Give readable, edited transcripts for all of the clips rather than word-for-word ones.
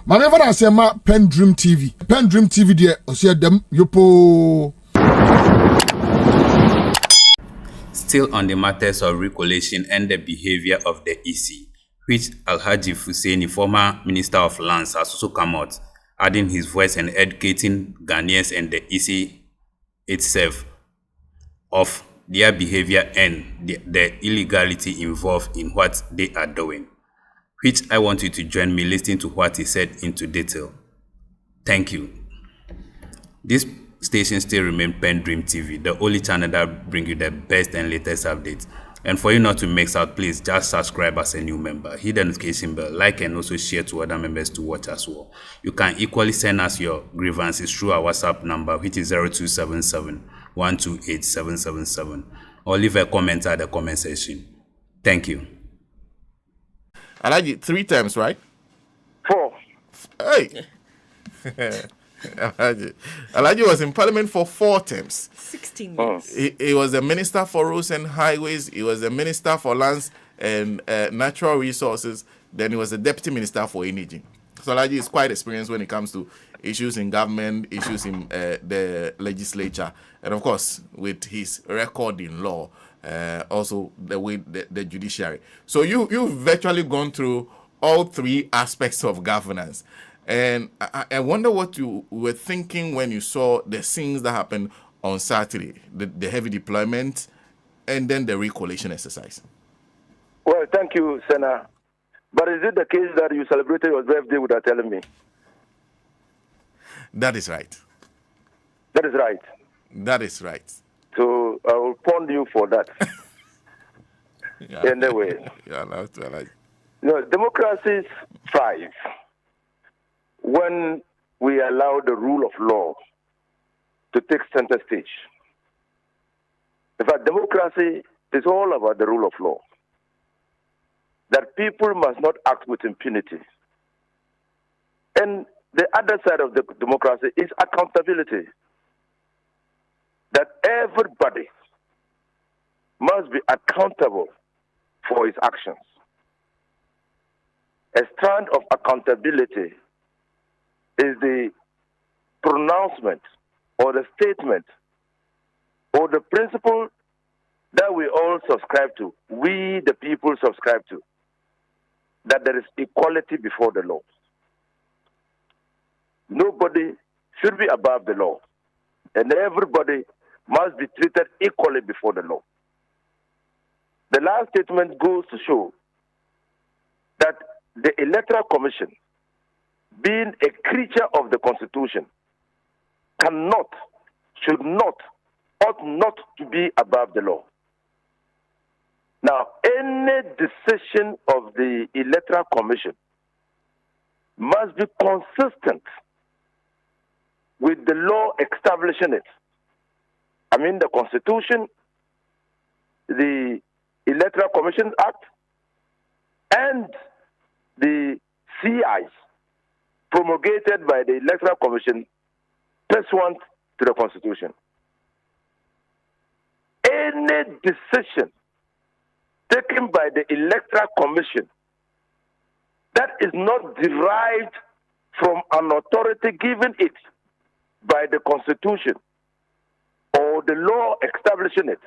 Mame fa na se ma PENDREAM TV. PENDREAM TV de osia dem yopo. Still on the matters of recollation and the behavior of the EC, which Alhaji Fuseini, former Minister of Lands, has also come out, adding his voice and educating Ghanaians and the EC itself of their behavior and the illegality involved in what they are doing, which I want you to join me listening to what he said into detail. Thank you. This station still remains PENDREAM TV, the only channel that brings you the best and latest updates. And for you not to miss out, please just subscribe as a new member, hit the notification bell, like, and also share to other members to watch as well. You can equally send us your grievances through our WhatsApp number, which is 0277 128 777, or leave a comment at the comment section. Thank you. Alhaji, 3 times, right? 4. Hey. Alhaji was in parliament for 4 terms. 16 years. He was the minister for roads and highways. He was the minister for lands and natural resources. Then he was the deputy minister for energy. So Alhaji is quite experienced when it comes to issues in government, issues in the legislature, and of course with his record in law, also the way the judiciary. So you've virtually gone through all 3 aspects of governance. And I wonder what you were thinking when you saw the scenes that happened on Saturday, the heavy deployment, and then the recollation exercise. Well, thank you, Senna. But is it the case that you celebrated your birthday without telling me? That is right. That is right. That is right. So I will pond you for that. Yeah. Anyway. Yeah, that's right. Democracies thrive when we allow the rule of law to take center stage. In fact, democracy is all about the rule of law. That people must not act with impunity. And the other side of the democracy is accountability. That everybody must be accountable for his actions. A strand of accountability is the pronouncement or the statement or the principle that we all subscribe to, we the people subscribe to, that there is equality before the law. Nobody should be above the law, and everybody must be treated equally before the law. The last statement goes to show that the Electoral Commission, being a creature of the Constitution, cannot, should not, ought not to be above the law. Now, any decision of the Electoral Commission must be consistent with the law establishing it. I mean the Constitution, the Electoral Commission Act, and the CIs promulgated by the Electoral Commission pursuant to the Constitution. Any decision taken by the Electoral Commission that is not derived from an authority given it by the Constitution or the law establishing it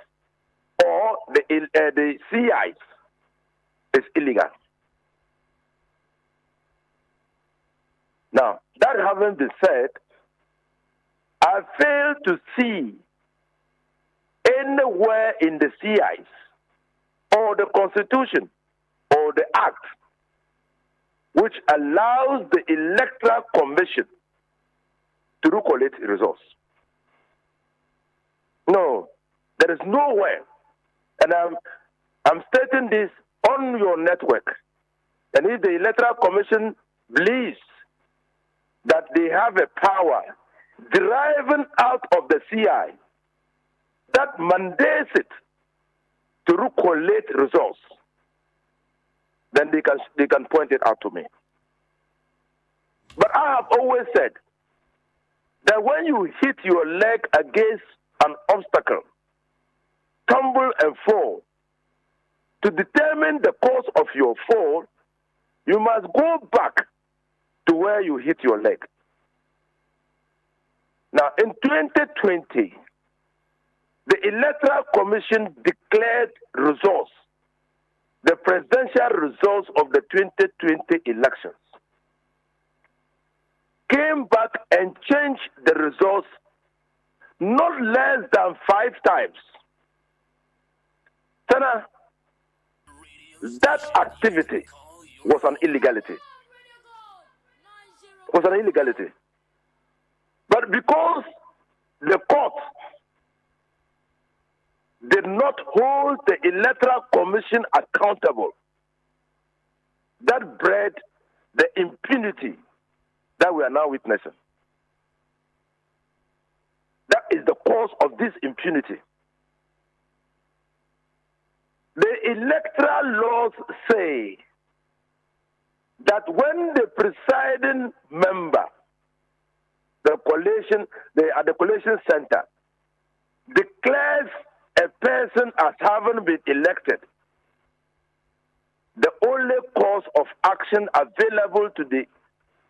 or the CIs is illegal. Now, that having been said, I fail to see anywhere in the CIs or the Constitution or the Act which allows the Electoral Commission to recollect results. No, there is nowhere. And I'm stating this on your network. And if the Electoral Commission believes that they have a power deriving out of the CI that mandates it to recollect results, then they can point it out to me. But I have always said that when you hit your leg against an obstacle, tumble and fall, to determine the cause of your fall, you must go back to where you hit your leg. Now, in 2020, the Electoral Commission declared results, the presidential results of the 2020 elections, came back and changed the results not less than 5 times. Tana, that activity was an illegality. But because the court did not hold the Electoral Commission accountable, that bred the impunity that we are now witnessing. That is the cause of this impunity. The electoral laws say that when the presiding member, at the collation center, declares a person as having been elected, the only course of action available to the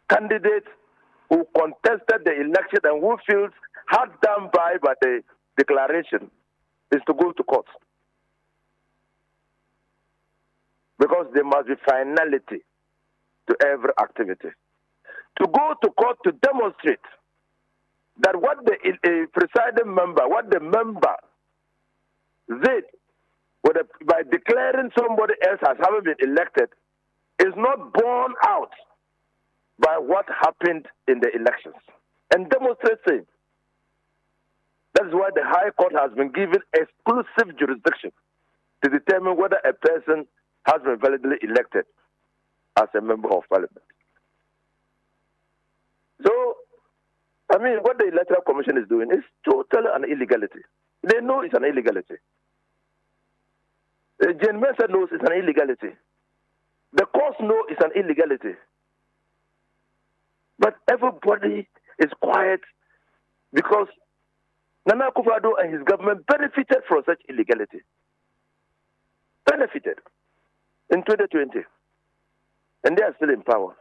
candidate who contested the election and who feels hard done by the declaration is to go to court. Because there must be finality to every activity. To go to court to demonstrate that what the presiding member, what the member did by declaring somebody else as having been elected is not borne out by what happened in the elections. And demonstrating. That is why the High Court has been given exclusive jurisdiction to determine whether a person has been validly elected as a member of parliament. So, I mean, what the Electoral Commission is doing is totally an illegality. They know it's an illegality. Mensa knows it's an illegality. The courts know it's an illegality. But everybody is quiet because Nana Akufo-Addo and his government benefited from such illegality. Benefited in 2020. And they are still in power.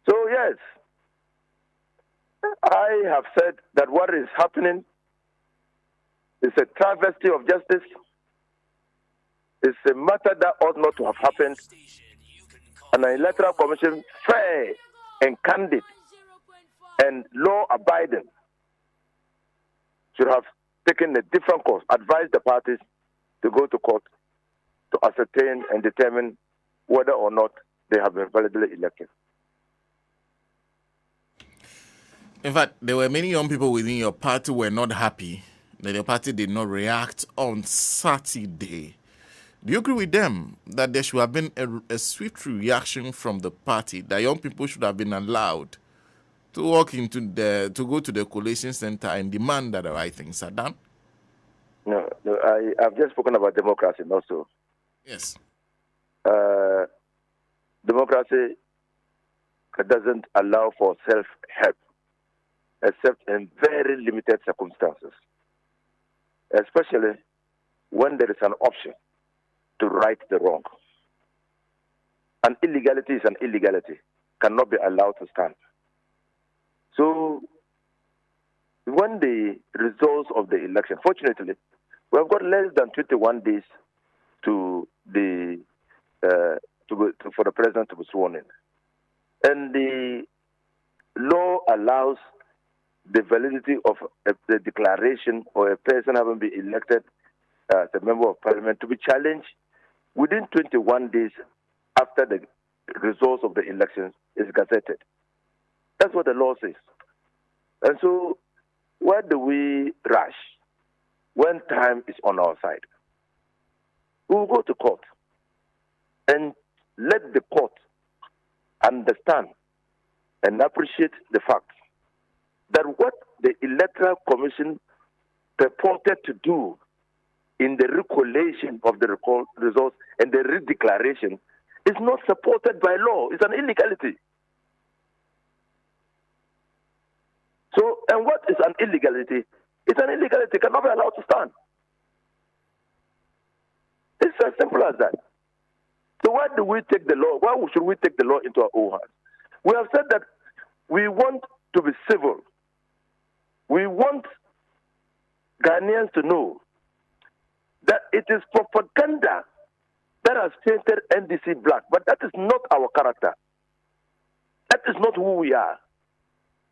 So, yes, I have said that what is happening is a travesty of justice. It's a matter that ought not to have happened. And an Electoral Commission, fair and candid and law-abiding, should have taken a different course, advised the parties to go to court to ascertain and determine whether or not they have been validly elected. In fact, there were many young people within your party who were not happy that your party did not react on Saturday. Do you agree with them that there should have been a swift reaction from the party, that young people should have been allowed to go to the collation center and demand that the right things are done? No, I've just spoken about democracy also. Yes. Democracy doesn't allow for self-help, except in very limited circumstances, especially when there is an option to right the wrong. An illegality is an illegality, cannot be allowed to stand. So, when the results of the election, fortunately, we have got less than 21 days for the president to be sworn in. And the law allows the validity of the declaration or a person having been elected as a member of parliament to be challenged within 21 days after the results of the elections is gazetted. That's what the law says. And so, why do we rush when time is on our side? We will go to court and let the court understand and appreciate the fact that what the Electoral Commission purported to do in the recollation of the results and the redeclaration is not supported by law. It's an illegality. So, and what is an illegality? It's an illegality, cannot be allowed to stand. It's as simple as that. So why do we take the law? Why should we take the law into our own hands? We have said that we want to be civil. We want Ghanaians to know that it is propaganda that has painted NDC black, but that is not our character. That is not who we are.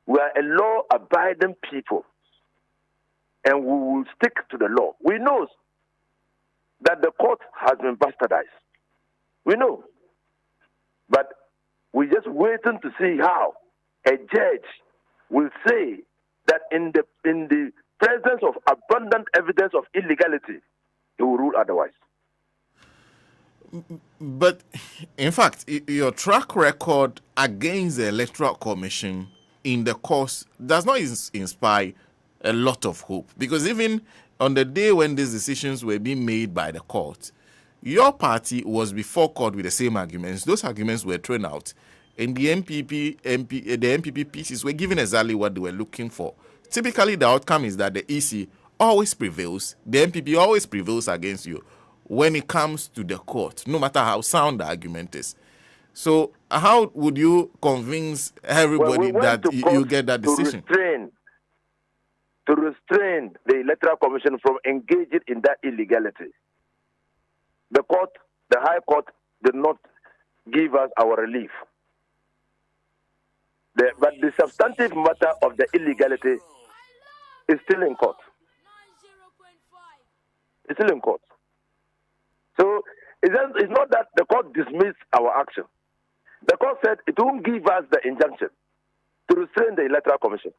We are a law-abiding people, and we will stick to the law. We know that the court has been bastardized. We know. But we're just waiting to see how a judge will say that in the presence of abundant evidence of illegality, he will rule otherwise. But, in fact, your track record against the Electoral Commission in the course does not inspire a lot of hope. Because even on the day when these decisions were being made by the court, your party was before court with the same arguments. Those arguments were thrown out. And the MPP pieces were given exactly what they were looking for. Typically, the outcome is that the EC always prevails. The MPP always prevails against you when it comes to the court, no matter how sound the argument is. So how would you convince everybody that you get that decision? To restrain the Electoral Commission from engaging in that illegality. The court, the High Court, did not give us our relief. But the substantive matter of the illegality is still in court. It's still in court. So it's not that the court dismissed our action. The court said it won't give us the injunction to restrain the Electoral Commission.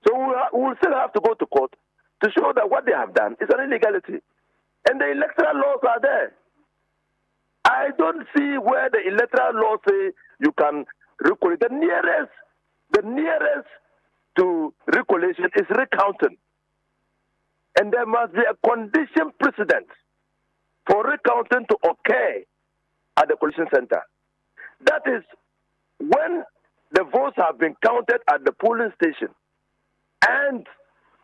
So we will still have to go to court to show that what they have done is an illegality. And the electoral laws are there. I don't see where the electoral laws say you can recollect. The nearest to recollection is recounting. And there must be a condition precedent for recounting to occur at the collection center. That is when the votes have been counted at the polling station and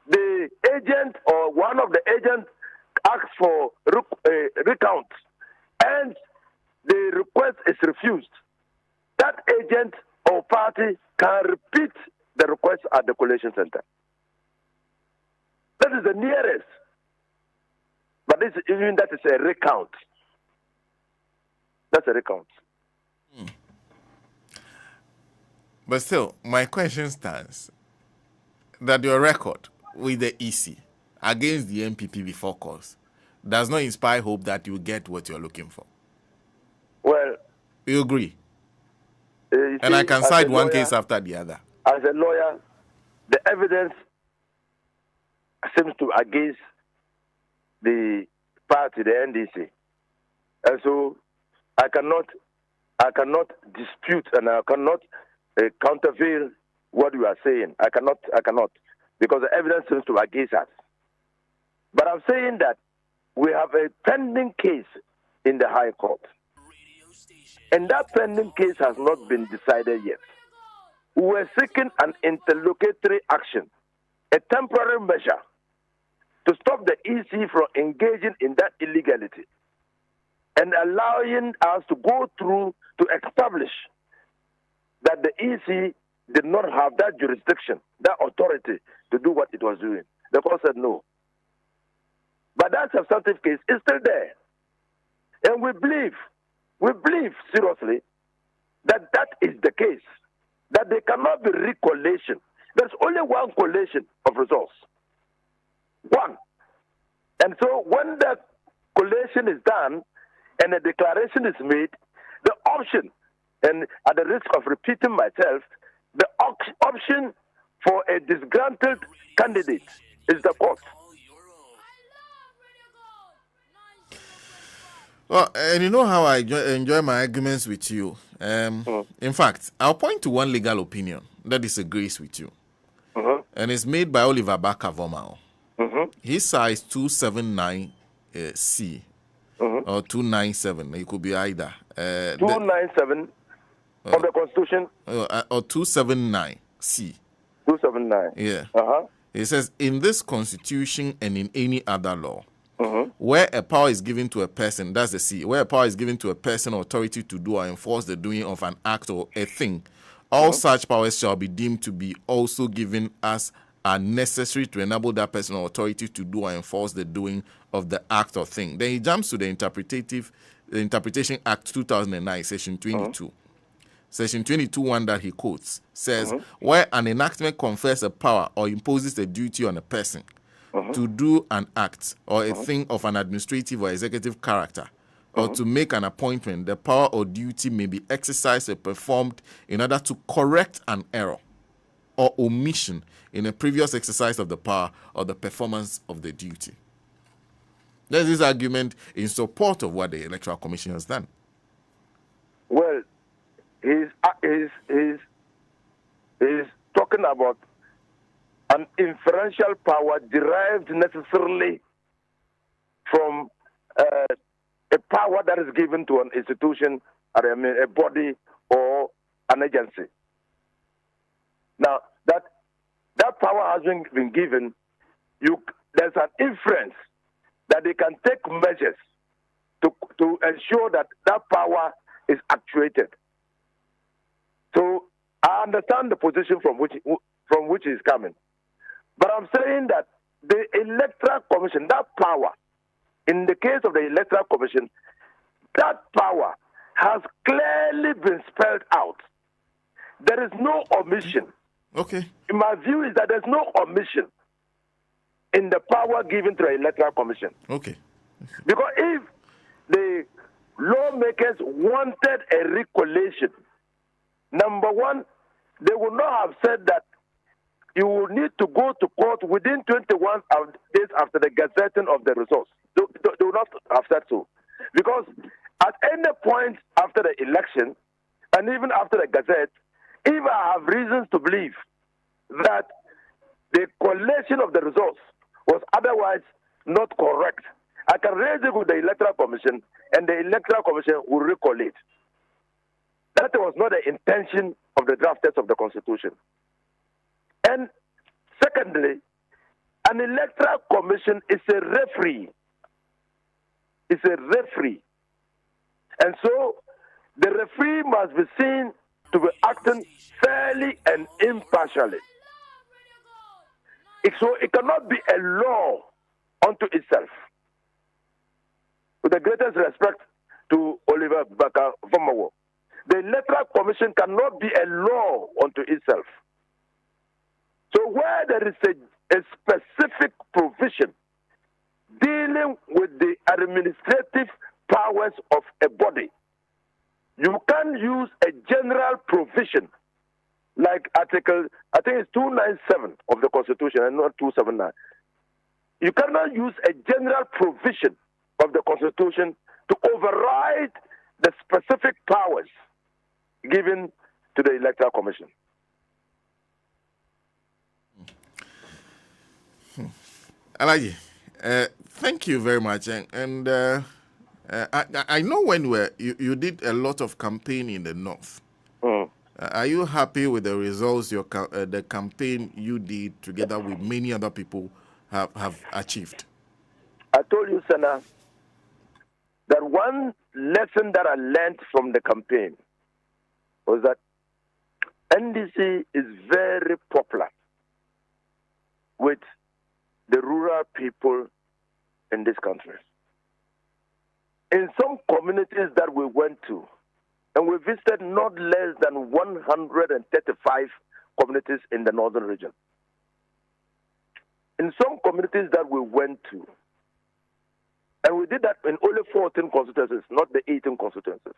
the agent or one of the agents asks for recount and the request is refused, that agent or party can repeat the request at the collation center. That is the nearest. But even that is a recount. That's a recount. But still, my question stands that your record with the EC against the MPP before cause does not inspire hope that you get what you're looking for. Well, you agree? And I can cite one case after the other. As a lawyer, the evidence seems to against the party, the NDC. And so I cannot dispute and I cannot countervail what you are saying. I cannot, because the evidence seems to against us. But I'm saying that we have a pending case in the High Court. And that pending case has not been decided yet. We were seeking an interlocutory action, a temporary measure to stop the EC from engaging in that illegality and allowing us to go through to establish that the EC did not have that jurisdiction, that authority to do what it was doing. The court said no. But that substantive case is still there. And we believe seriously that that is the case, that there cannot be recollation. There's only one collation of results. One. And so when the collation is done and a declaration is made, the option, and at the risk of repeating myself, the option for a disgruntled candidate is the court. Well, and you know how I enjoy my arguments with you. In fact, I'll point to one legal opinion that disagrees with you. And it's made by Oliver Baka-Vomao. His size 279C or 297. It could be either. 297 of the Constitution? Or 279C. 279. Yeah. It says, in this Constitution and in any other law, Where a power is given to a person, that's the C. Where a power is given to a person or authority to do or enforce the doing of an act or a thing, all such powers shall be deemed to be also given as are necessary to enable that person or authority to do or enforce the doing of the act or thing. Then he jumps to the Interpretation Act 2009, Section 22. Section 22(1) that he quotes says, where an enactment confers a power or imposes a duty on a person to do an act or a thing of an administrative or executive character, or to make an appointment, the power or duty may be exercised or performed in order to correct an error or omission in a previous exercise of the power or the performance of the duty. There's this argument in support of what the Electoral Commission has done. Well, he's talking about an inferential power derived necessarily from a power that is given to an institution, a body, or an agency. Now, that power has been given, there's an inference that they can take measures to ensure that that power is actuated. So I understand the position from which he's coming. But I'm saying that the Electoral Commission, that power, in the case of the Electoral Commission, that power has clearly been spelled out. There is no omission. Okay. In my view is that there's no omission in the power given to the Electoral Commission. Okay. Because if the lawmakers wanted a recollation, number one, they would not have said that you will need to go to court within 21 days after the gazetting of the results. They would not have said so. Because at any point after the election, and even after the gazette, if I have reasons to believe that the collation of the results was otherwise not correct, I can raise it with the Electoral Commission, and the Electoral Commission will recollate. That was not the intention of the drafters of the Constitution. And secondly, an Electoral Commission is a referee. It's a referee. And so the referee must be seen to be acting fairly and impartially. So it cannot be a law unto itself. With the greatest respect to Oliver Baka-Fomawo, the Electoral Commission cannot be a law unto itself. So where there is a specific provision dealing with the administrative powers of a body, you can use a general provision like Article, I think it's 297 of the Constitution and not 279. You cannot use a general provision of the Constitution to override the specific powers given to the Electoral Commission. Alhaji, thank you very much. And I know when you did a lot of campaign in the North. Are you happy with the results the campaign you did together with many other people have achieved? I told you, Senna, that one lesson that I learned from the campaign was that NDC is very popular with the rural people in this country. In some communities that we went to, and we visited not less than 135 communities in the northern region. In some communities that we went to, and we did that in only 14 constituencies, not the 18 constituencies.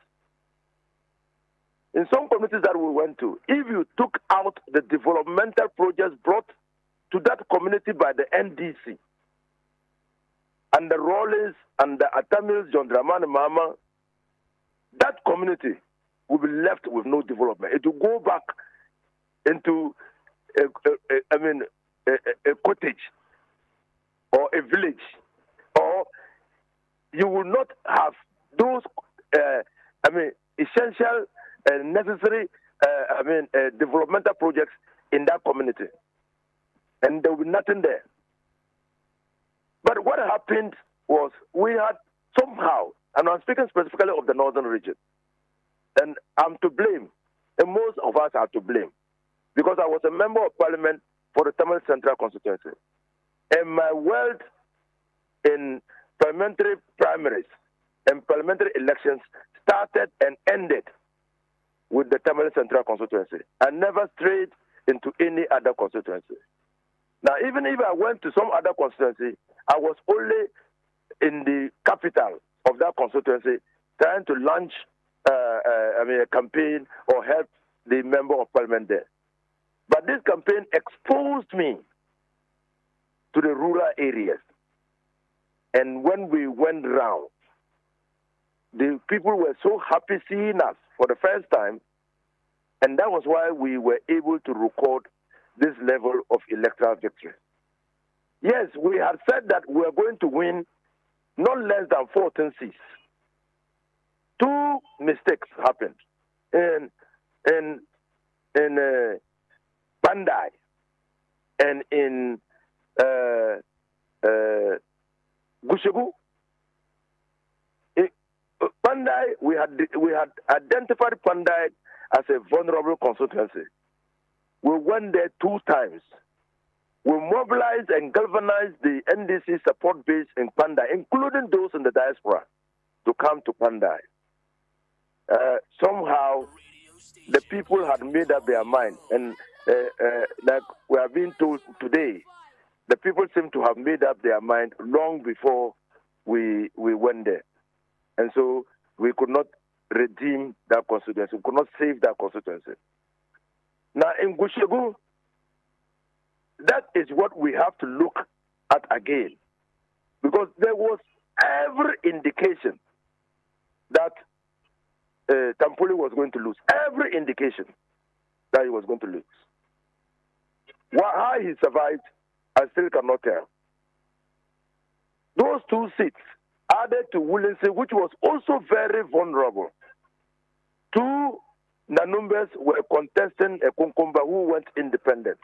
In some communities that we went to, if you took out the developmental projects brought to that community by the NDC, and the Rawlings and the Atamils, John Dramani Mama, that community will be left with no development. It will go back into a cottage or a village, or you will not have those essential and necessary developmental projects in that community, and there will be nothing there. But what happened was we had somehow, and I'm speaking specifically of the northern region, and I'm to blame, and most of us are to blame, because I was a member of parliament for the Tamil Central constituency, and my wealth in parliamentary primaries and parliamentary elections started and ended with the Tamil Central constituency. I never strayed into any other constituency. Now, even if I went to some other constituency, I was only in the capital of that constituency trying to launch a campaign or help the member of parliament there. But this campaign exposed me to the rural areas. And when we went round, the people were so happy seeing us for the first time, and that was why we were able to record this level of electoral victory. Yes, we had said that we were going to win not less than 14 seats. Two mistakes happened in Pandai and in Gushegu. Pandai, we had identified Pandai as a vulnerable constituency. We went there 2 times. We mobilized and galvanized the NDC support base in Pandai, including those in the diaspora, to come to Pandai. Somehow, the people had made up their mind, and like we are being told today, the people seem to have made up their mind long before we went there. And so we could not redeem that constituency. We could not save that constituency. Now, in Gushegu, that is what we have to look at again. Because there was every indication that Tampoli was going to lose. Every indication that he was going to lose. How he survived, I still cannot tell. Those 2 seats added to Woolensey, which was also very vulnerable. 2 Nanumbers were contesting a Konkomba who went independent.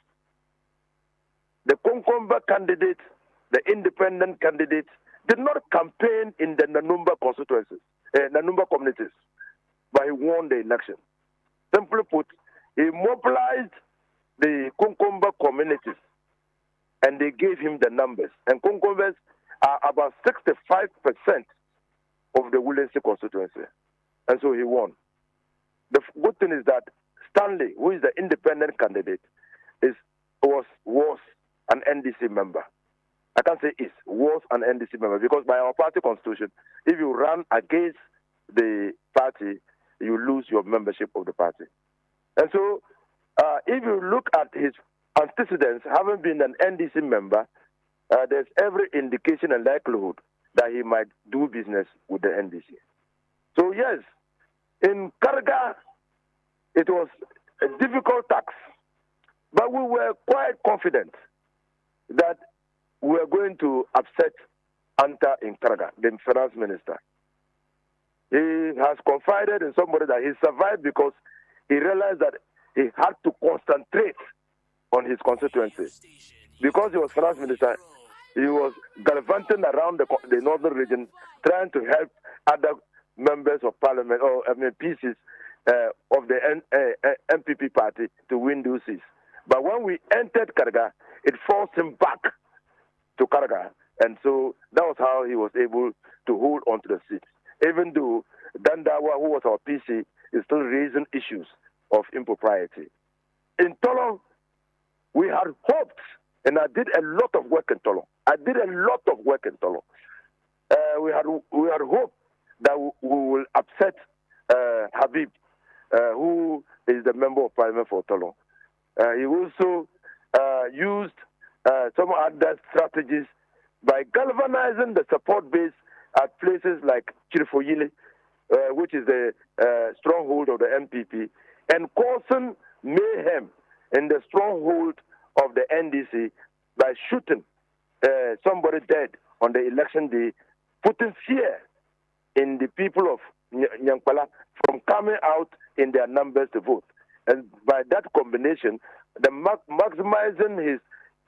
The Konkomba candidate, the independent candidate, did not campaign in the Nanumba constituencies, Nanumba communities, but he won the election. Simply put, he mobilized the Konkomba communities, and they gave him the numbers. And Konkombas are about 65% of the Woolensey constituency. And so he won. The good thing is that Stanley, who is the independent candidate, was an NDC member. I can't say was an NDC member, because by our party constitution, if you run against the party, you lose your membership of the party. And so if you look at his antecedents, having been an NDC member, there's every indication and likelihood that he might do business with the NDC. So yes, in Karga, it was a difficult task, but we were quite confident that we were going to upset Anta in Karga, the finance minister. He has confided in somebody that he survived because he realized that he had to concentrate on his constituency. Because he was finance minister, he was gallivanting around the northern region, trying to help other members of parliament, or PCs of the MPP party to win those seats. But when we entered Karga, it forced him back to Karga. And so that was how he was able to hold on to the seat. Even though Dandawa, who was our PC, is still raising issues of impropriety. In Tolong, we had hoped, and I did a lot of work in Tolong. We had hoped that we will upset Habib, who is the member of parliament for Tolong. He also used some other strategies by galvanizing the support base at places like Chirifoyile, which is the stronghold of the MPP, and causing mayhem in the stronghold of the NDC by shooting somebody dead on the election day, putting fear in the people of Nyankpala from coming out in their numbers to vote. And by that combination, maximizing his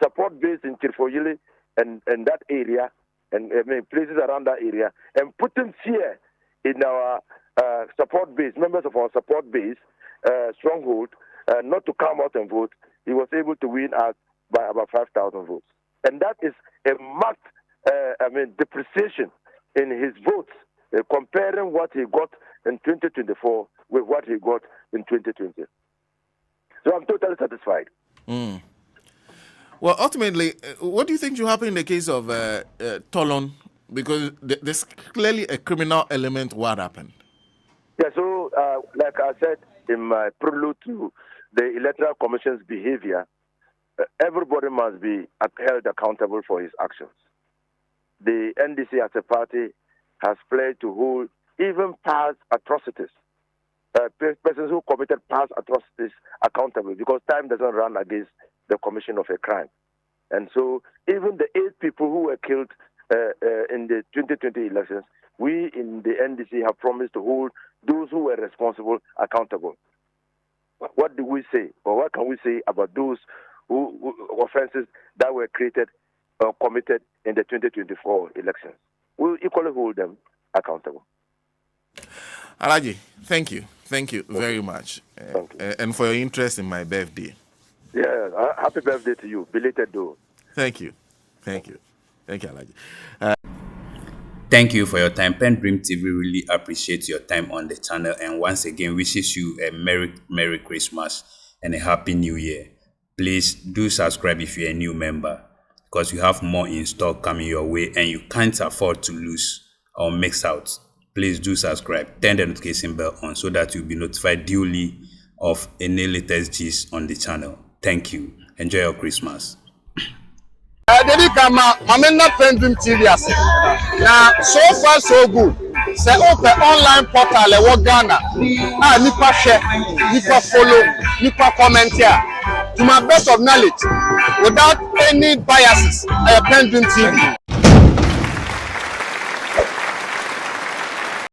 support base in Chirifoyile and that area, and places around that area, and putting fear in our support base, members of our support base, stronghold, not to come out and vote, he was able to win us by about 5,000 votes. And that is a marked, depreciation in his votes, comparing what he got in 2024 with what he got in 2020. So I'm totally satisfied. Mm. Well, ultimately, what do you think should happen in the case of Tolon? Because there's clearly a criminal element. What happened? Yeah, so like I said in my prelude to the Electoral Commission's behavior, everybody must be held accountable for his actions. The NDC as a party has pledged to hold even past atrocities, persons who committed past atrocities accountable, because time doesn't run against the commission of a crime. And so even the 8 people who were killed in the 2020 elections, we in the NDC have promised to hold those who were responsible accountable. What do we say, or what can we say about those who offenses that were created or committed in the 2024 elections? We'll equally hold them accountable. Alhaji, thank you. Thank you very much. And for your interest in my birthday. Yeah, happy birthday to you. Belated though. Thank you. Thank you. Thank you, Alhaji. Thank you for your time. PENDREAM TV really appreciates your time on the channel, and once again wishes you a Merry Christmas and a Happy New Year. Please do subscribe if you're a new member, because you have more in stock coming your way and you can't afford to lose or mix out. Please do subscribe. Turn the notification bell on so that you'll be notified duly of any latest gist on the channel. Thank you. Enjoy your Christmas. Dedi kama mamena PENDREAM TV ase. Na so far so good. Say open online portal e wo Ghana. Nipa share, nipa follow, nipa comment here. To my best of knowledge, without any biases, PENDREAM TV.